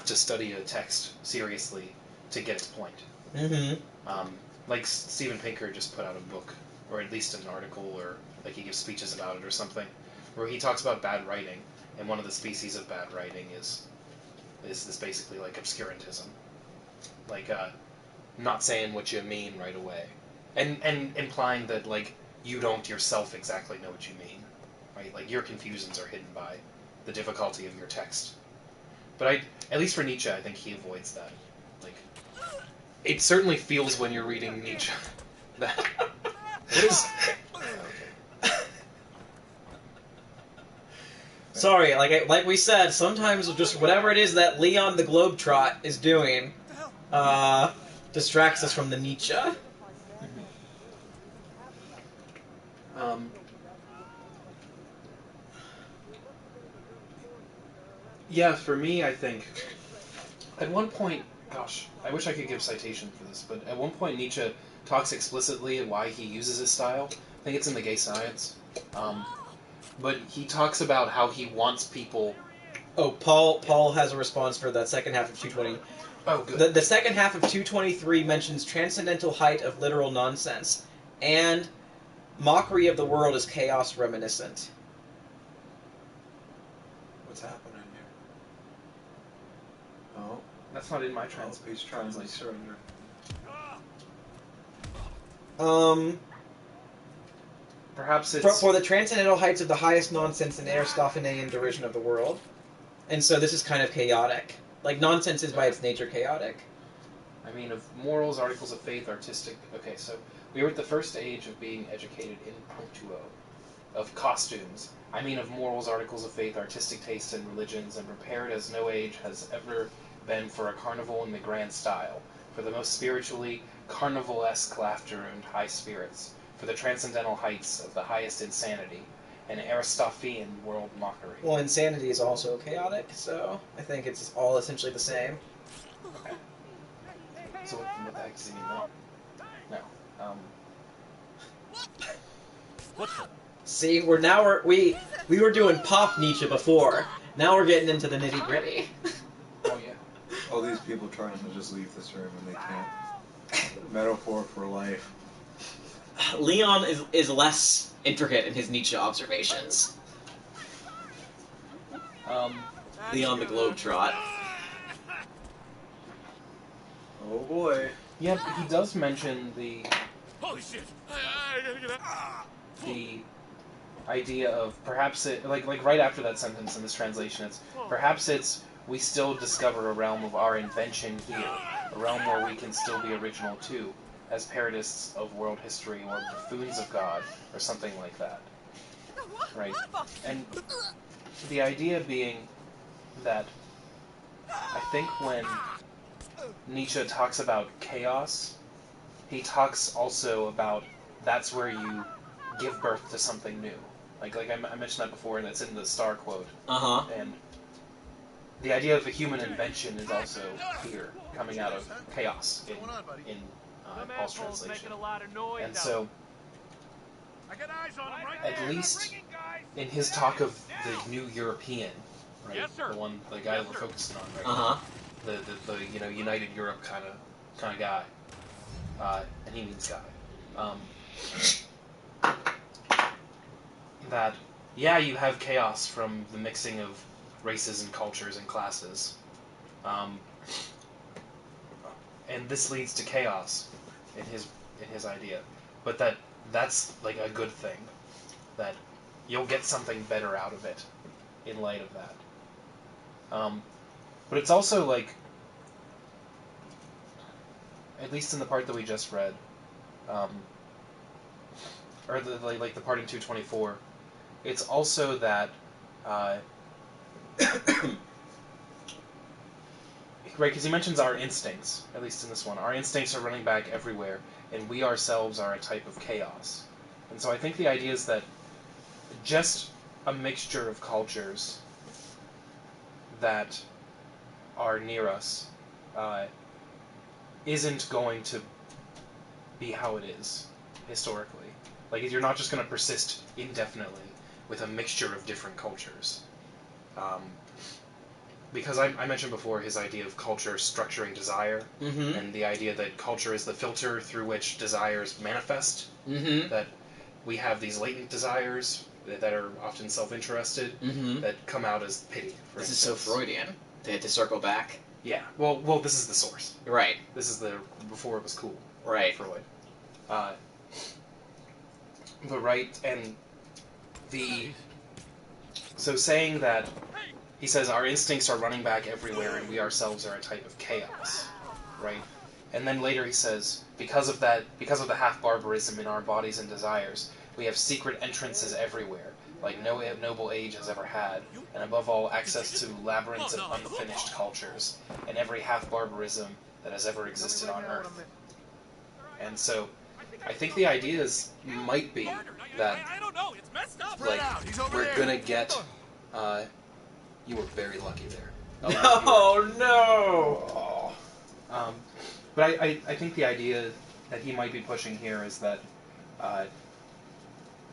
have to study a text seriously to get its point. Like Steven Pinker just put out a book, or at least an article, or like he gives speeches about it or something, where he talks about bad writing, and one of the species of bad writing is this basically like obscurantism, like not saying what you mean right away, and implying that like you don't yourself exactly know what you mean, right? Like your confusions are hidden by the difficulty of your text. But at least for Nietzsche, I think he avoids that. Like, it certainly feels when you're reading Nietzsche that it is. Okay. Sorry, like we said, sometimes just whatever it is that Leon the Globetrot is doing distracts us from the Nietzsche. Yeah, for me, I think at one point, gosh, I wish I could give citation for this, but at one point Nietzsche talks explicitly at why he uses his style. I think it's in The Gay Science. But he talks about how he wants people... Oh, Paul has a response for the second half of 220. Oh, good. The second half of 223 mentions transcendental height of literal nonsense, and mockery of the world is chaos reminiscent. What's happening here? Oh. That's not in my translation. Perhaps it's... For the transcendental heights of the highest nonsense and Aristophanean derision of the world. And so this is kind of chaotic. Like, nonsense is by its nature chaotic. I mean, of morals, articles of faith, artistic... Okay, so we were at the first age of being educated in punctuo, of costumes. I mean, of morals, articles of faith, artistic tastes, and religions, and prepared as no age has ever been for a carnival in the grand style, for the most spiritually carnivalesque laughter and high spirits, for the transcendental heights of the highest insanity, and Aristophanean world mockery. Well, insanity is also chaotic, so I think it's all essentially the same. Okay. So what the heck does he mean now? No. What the? See, we were doing pop Nietzsche before. Now we're getting into the nitty gritty. Oh yeah. All these people trying to just leave this room and they can't. Metaphor for life. Leon is less intricate in his Nietzsche observations. Leon the Globetrot. Oh boy. Yeah, he does mention the Holy shit! I gotta get out. the idea of perhaps it like right after that sentence in this translation, it's perhaps it's we still discover a realm of our invention here, a realm where we can still be original too, as parodists of world history or buffoons of God or something like that, right? And the idea being that I think when Nietzsche talks about chaos, he talks also about that's where you give birth to something new. Like I mentioned that before, and that's in the Star quote. And the idea of a human invention is also here, coming out of chaos in Paul's translation. And so, at least in his talk of the new European, right, Yes, sir. the guy that we're focusing on right now, the United Europe kind of guy, and he means guy. That you have chaos from the mixing of races and cultures and classes, and this leads to chaos in his idea, but that's like a good thing, that you'll get something better out of it in light of that. But it's also like, at least in the part that we just read, or the part in 224, it's also that right, because he mentions our instincts, at least in this one. Our instincts are running back everywhere, and we ourselves are a type of chaos. And so I think the idea is that just a mixture of cultures that are near us isn't going to be how it is historically. Like, you're not just going to persist indefinitely with a mixture of different cultures. because I mentioned before his idea of culture structuring desire, Mm-hmm. and the idea that culture is the filter through which desires manifest, Mm-hmm. that we have these latent desires that are often self-interested, Mm-hmm. that come out as pity, for This is instance. so Freudian. They had to circle back. Yeah, well, this is the source. Right. This is the before it was cool. Right. Freud. But right, and so saying that, he says our instincts are running back everywhere and we ourselves are a type of chaos, right? And then later he says, because of the half-barbarism in our bodies and desires, we have secret entrances everywhere, like no noble age has ever had, and above all, access to labyrinths of unfinished cultures, and every half-barbarism that has ever existed on Earth. And so, I think the ideas might be that, I don't know. It's messed up. like, we're gonna get, you were very lucky there. No! But I think the idea that he might be pushing here is that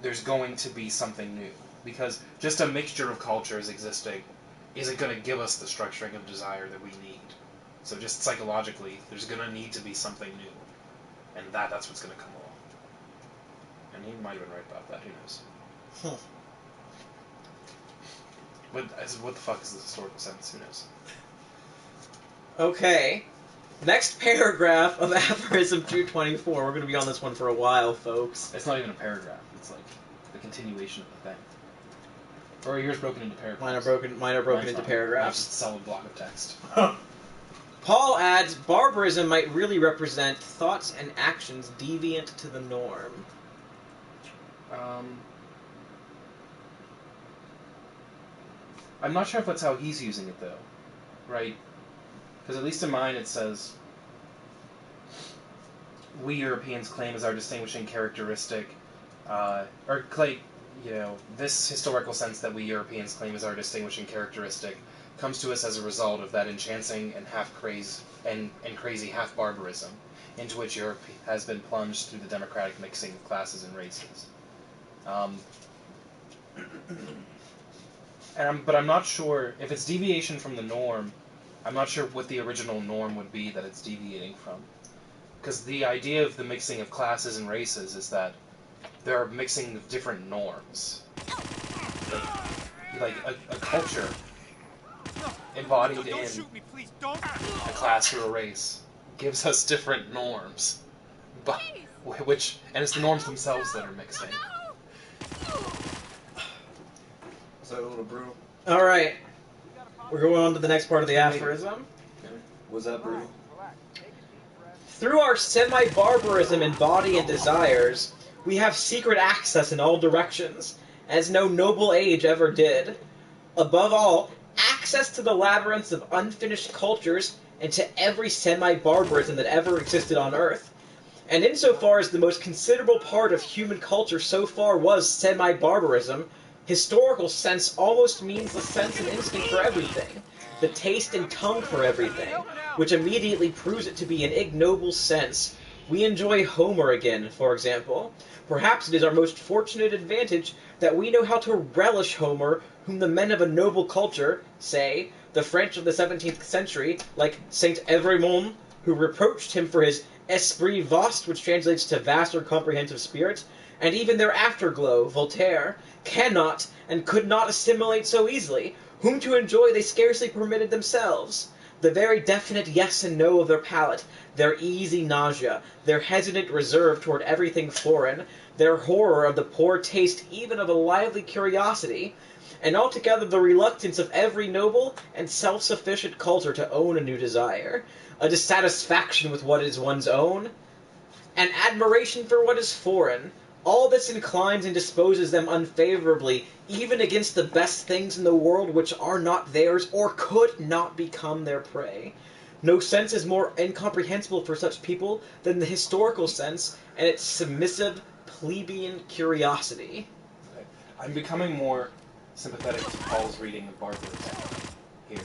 there's going to be something new. Because just a mixture of cultures existing isn't going to give us the structuring of desire that we need. So just psychologically, there's going to need to be something new. And that's what's going to come along. And he might have been right about that, who knows. Huh. What the fuck is this historical sense? Who knows? Okay. Next paragraph of aphorism 224. We're going to be on this one for a while, folks. It's not even a paragraph. It's like the continuation of the thing. Or are yours broken into paragraphs? Mine are broken Mine's into not. paragraphs. Mine's just a solid block of text. Paul adds, barbarism might really represent thoughts and actions deviant to the norm. I'm not sure if that's how he's using it, though. Right? Because at least in mine it says, we Europeans claim as our distinguishing characteristic, this historical sense that we Europeans claim as our distinguishing characteristic comes to us as a result of that entrancing and crazy half-barbarism into which Europe has been plunged through the democratic mixing of classes and races. But I'm not sure, if it's deviation from the norm, I'm not sure what the original norm would be that it's deviating from. Because the idea of the mixing of classes and races is that there are mixing of different norms. Like a culture embodied in a class or a race gives us different norms. But and it's the norms themselves that are mixing. Is that a little brutal? Alright. We're going on to the next part of the aphorism. Was that brutal? Through our semi-barbarism in body and desires, we have secret access in all directions, as no noble age ever did. Above all, access to the labyrinths of unfinished cultures and to every semi-barbarism that ever existed on Earth. And insofar as the most considerable part of human culture so far was semi-barbarism, historical sense almost means the sense and instinct for everything, the taste and tongue for everything, which immediately proves it to be an ignoble sense. We enjoy Homer again, for example. Perhaps it is our most fortunate advantage that we know how to relish Homer, whom the men of a noble culture, say, the French of the 17th century, like Saint Evremond, who reproached him for his esprit vaste, which translates to vast or comprehensive spirit, and even their afterglow, Voltaire, cannot and could not assimilate so easily, whom to enjoy they scarcely permitted themselves. The very definite yes and no of their palate, their easy nausea, their hesitant reserve toward everything foreign, their horror of the poor taste even of a lively curiosity, and altogether the reluctance of every noble and self-sufficient culture to own a new desire, a dissatisfaction with what is one's own, an admiration for what is foreign, all this inclines and disposes them unfavorably, even against the best things in the world which are not theirs or could not become their prey. No sense is more incomprehensible for such people than the historical sense and its submissive, plebeian curiosity. Okay. I'm becoming more sympathetic to Paul's reading of barbarism here.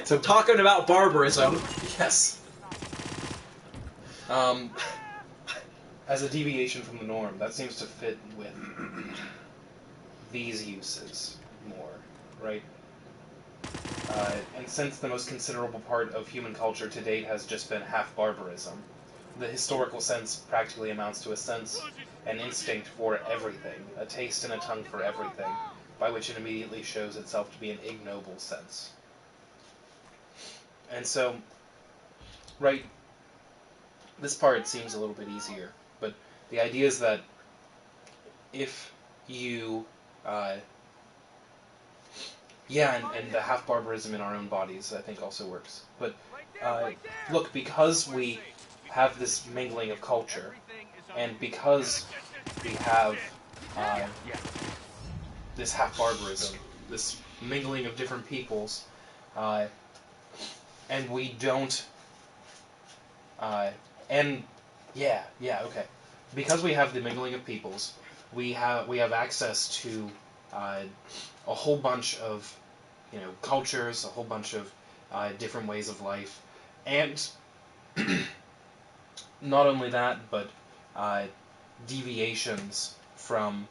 So talking about barbarism. Yes. As a deviation from the norm, that seems to fit with these uses. more, right? And since the most considerable part of human culture to date has just been half barbarism, the historical sense practically amounts to a sense, an instinct for everything, a taste and a tongue for everything, by which it immediately shows itself to be an ignoble sense. And so, right, this part seems a little bit easier, but the idea is that if you, and the half barbarism in our own bodies, I think, also works. But look, because we have this mingling of culture, and because we have this half barbarism, this mingling of different peoples, and we don't, because we have the mingling of peoples, we have access to a whole bunch of cultures, a whole bunch of different ways of life, and not only that, but deviations from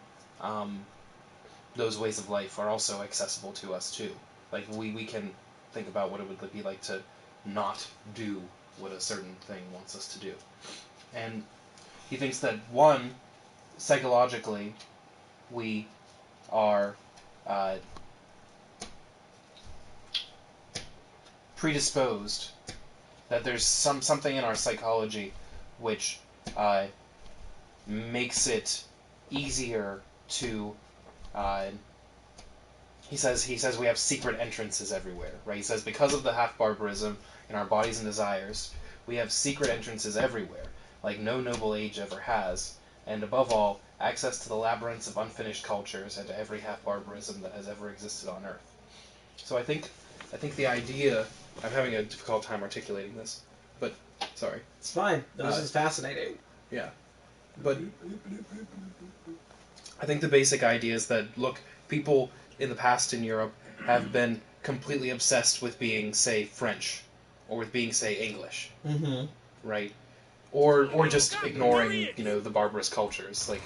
those ways of life are also accessible to us too. Like we can think about what it would be like to not do what a certain thing wants us to do. And he thinks that one, psychologically, we are predisposed, that there's something in our psychology which makes it easier to he says we have secret entrances everywhere, right? He says because of the half barbarism in our bodies and desires, we have secret entrances everywhere, like no noble age ever has, and above all, access to the labyrinths of unfinished cultures and to every half barbarism that has ever existed on Earth. So I think the idea, I'm having a difficult time articulating this, but sorry. It's fine. This is fascinating. Yeah. But I think the basic idea is that, look, people in the past in Europe have been completely obsessed with being, say, French, or with being, say, English, right? Or just ignoring, the barbarous cultures, like,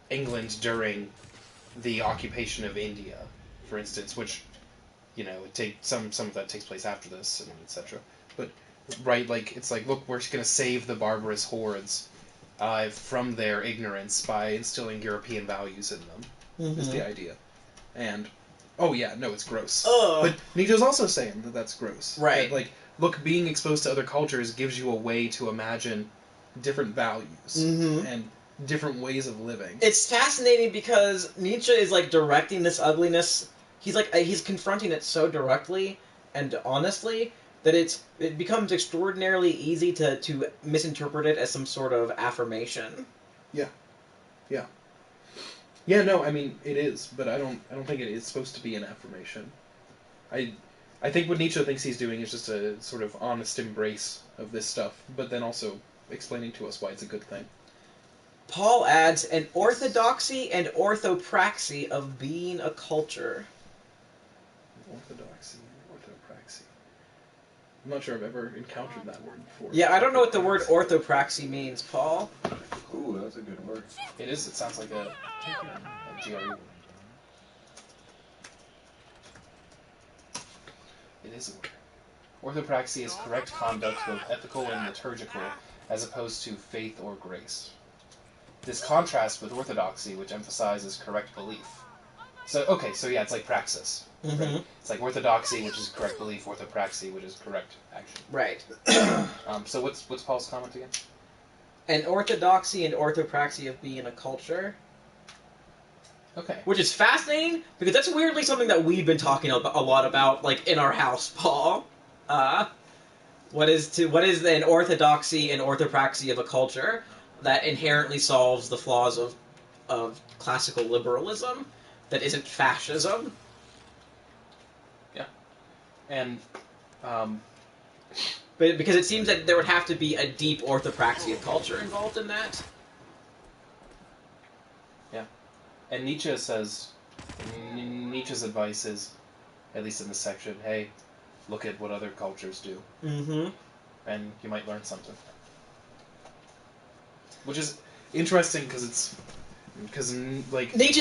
England during the occupation of India, for instance, which, some of that takes place after this, and etc. But, right, like, it's like, look, we're going to save the barbarous hordes from their ignorance by instilling European values in them, is the idea. And, oh yeah, no, it's gross. But Nietzsche's also saying that that's gross. Right. That, like, look, being exposed to other cultures gives you a way to imagine different values and different ways of living. It's fascinating because Nietzsche is, like, directing this ugliness. He's confronting it so directly and honestly that it becomes extraordinarily easy to misinterpret it as some sort of affirmation. Yeah, no, I mean, it is, but I don't think it is supposed to be an affirmation. I think what Nietzsche thinks he's doing is just a sort of honest embrace of this stuff, but then also explaining to us why it's a good thing. Paul adds an orthodoxy and orthopraxy of being a culture. Orthodoxy and orthopraxy. I'm not sure I've ever encountered that word before. Yeah, I don't know what the word orthopraxy means, Paul. Ooh, that's a good word. It is. It sounds like a GRE. It is a word. Orthopraxy is correct conduct, both ethical and liturgical, as opposed to faith or grace. This contrasts with orthodoxy, which emphasizes correct belief. So yeah, it's like praxis. Right? It's like orthodoxy, which is correct belief, orthopraxy, which is correct action. Right. So what's Paul's comment again? An orthodoxy and orthopraxy of being a culture. Okay. Which is fascinating, because that's weirdly something that we've been talking a lot about, like, in our house, Paul. What is an orthodoxy and orthopraxy of a culture that inherently solves the flaws of classical liberalism, that isn't fascism? Yeah. And, But because it seems that there would have to be a deep orthopraxy of culture involved in that. Yeah. And Nietzsche says, Nietzsche's advice is, at least in this section, hey, look at what other cultures do. And you might learn something. Which is interesting because Nietzsche's